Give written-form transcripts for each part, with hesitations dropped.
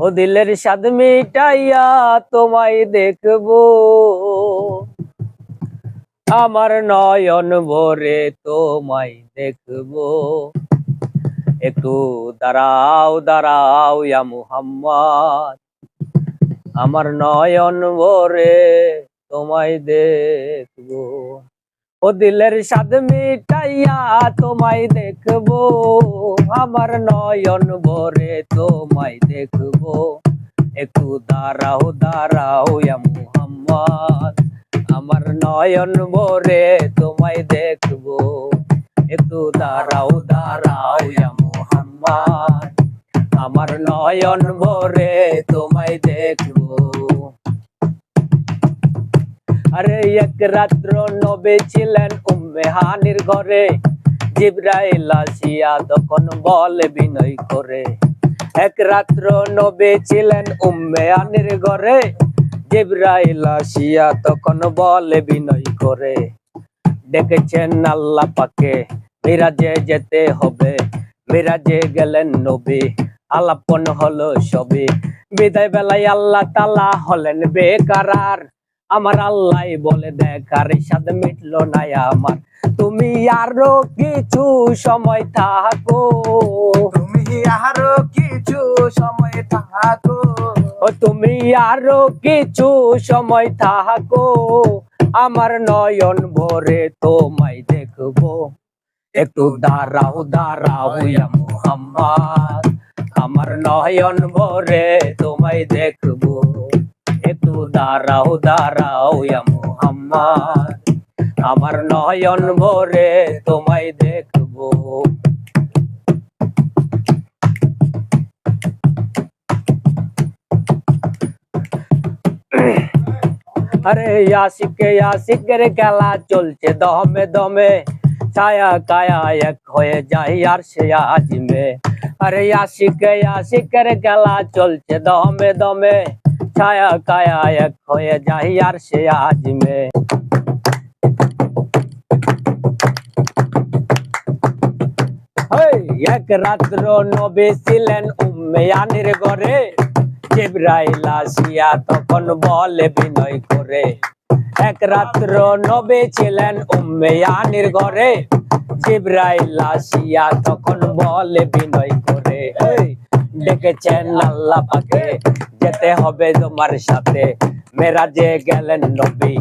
ও দিলের স্বাদ মিটাইয়া তোমায় দেখবো, আমার নয়ন ভরে তোমায় দেখবো। একটু দাঁড়াও দাঁড়াও ইয়া মুহাম্মদ, আমার নয়ন ভরে তোমায় দেখবো। ও দিলের স্বাদ মিটাইয়া তোমায় দেখবো, আমার নয়ন ভরে তোমায় দেখবো। একটু দাঁড়াও দাঁড়াও ইয়া মুহাম্মদ, আমার নয়ন ভরে তোমায় দেখবো। একটু দাঁড়াও দাঁড়াও ইয়া মুহাম্মদ, আমার নয়ন ভরে তোমায় দেখবো। আরে এক রাত্র নবী ছিলেন উম্মে হানির ঘরে, জিবরাইল আসিয়া তখন বলে বিনয় করে। এক রাত্র নবী ছিলেন উম্মে হানির ঘরে, জিবরাইল আসিয়া তখন বলে বিনয় করে। ডেকেছেন আল্লাহ পাকে মিরাজে যেতে হবে, মিরাজে গেলেন নবী আলাপন হলো সবে। বিদায় বেলায় আল্লাহ তাআলা হলেন বেকারার, আমার আল্লাহ বলে দেখার স্বাদ মিটলো না আমার। তুমি আরো কিছু সময় থাকো, তুমি আরো কিছু সময় থাকো, ও তুমি আরো কিছু সময় থাকো, আমার নয়ন ভরে তোমায় দেখবো। একটু দাঁড়াও দাঁড়াও ইয়া মুহাম্মদ, আমার নয়ন ভরে তোমায় দেখবো। একটু দাঁড়াও দাঁড়াও ইয়া মুহাম্মদ, আমার নয়ন ভরে তোমায় দেখবো। আরে আশিকের খেলা চলছে দমে দমে, ছায়া কায়া এক হয়ে যায় আর সে আজিমে। আরে আশিকের খেলা চলছে দমে দমে, ছায়া কায়া এক হয়ে যায় আর সে আজিমে। এক রাত্র নবী ছিলেন উম্মে হানির ঘরে, জিবরাইল আসিয়া তখন বলে বিনয় করে। এক রাত্র নবী ছিলেন উম্মে হানির ঘরে, জিবরাইল আসিয়া তখন বলে বিনয় করে। ডেকেছেন আল্লাহ পাকে যেতে হবে তোমার সাথে, মেরাজে গেলেন নবী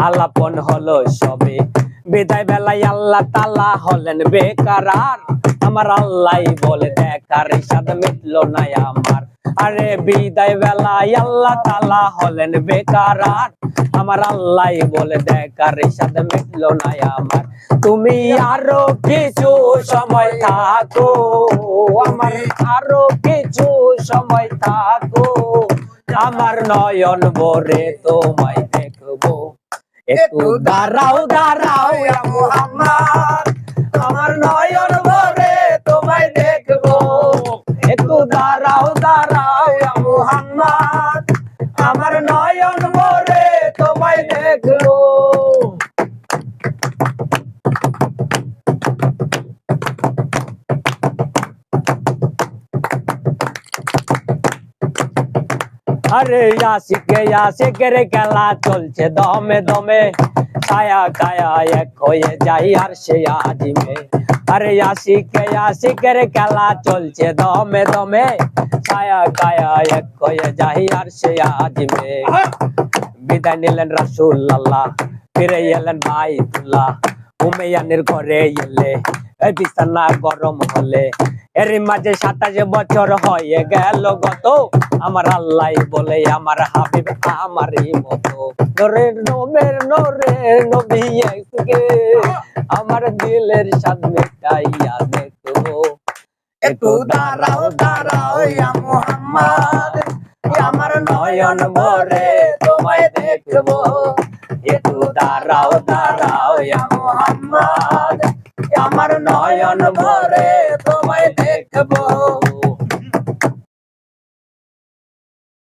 আলাপন হলো সবে। বিদায় বেলায় আল্লাহ তাআলা হলেন বেকারার, আমার আল্লাহ বলে দেখার স্বাদ মিটলো না আমার। আরে বিদায় বেলায় আল্লাহ তাআলা হলেন বেকারার, আমার আল্লাহ বলে দেখার স্বাদ মিটলো না আমার। তুমি আরো কিছু সময় থাকো, আমার আরো কিছু সময় থাকো, আমার নয়ন ভরে তোমায় দেখবো। একটু দাঁড়াও দাঁড়াও ইয়া মুহাম্মদ, আমার নয়ন ভরে তোমায় দেখবো। একটু দাঁড়াও দাঁড়াও ইয়া মুহাম্মদ, আমার নয়ন ভরে তোমায় দেখবো। আরে আশিকের খেলা চলছে দমে দমে, ছায়া কায়া এক হয়ে যায় আর সে আজিমে। আরে আশিকের খেলা চলছে দমে দমে, ছায়া কায়া এক হয়ে যায় আর সে আজিমে। বিদায় নিলেন রাসূলুল্লাহ, ফিরে এলেন বাইতুল্লাহ, উম্মে হানির ঘরে এলে বিছানা গরম হলে। এর মাঝে 27 বছর হয়ে গেল গত, আমার আল্লাহ বলে আমার হাবিব আমারই মতো। নূরের নবী এসকে আমার দিলের স্বাদ মিটাইয়া দেখবো। একটু দাঁড়াও দাঁড়াও ইয়া মুহাম্মদ, আমার নয়ন ভরে তোমায় দেখবো। একটু দাঁড়াও দাঁড়াও ইয়া মুহাম্মদ, আমার নয়ন ভরে তোমায় দেখবো।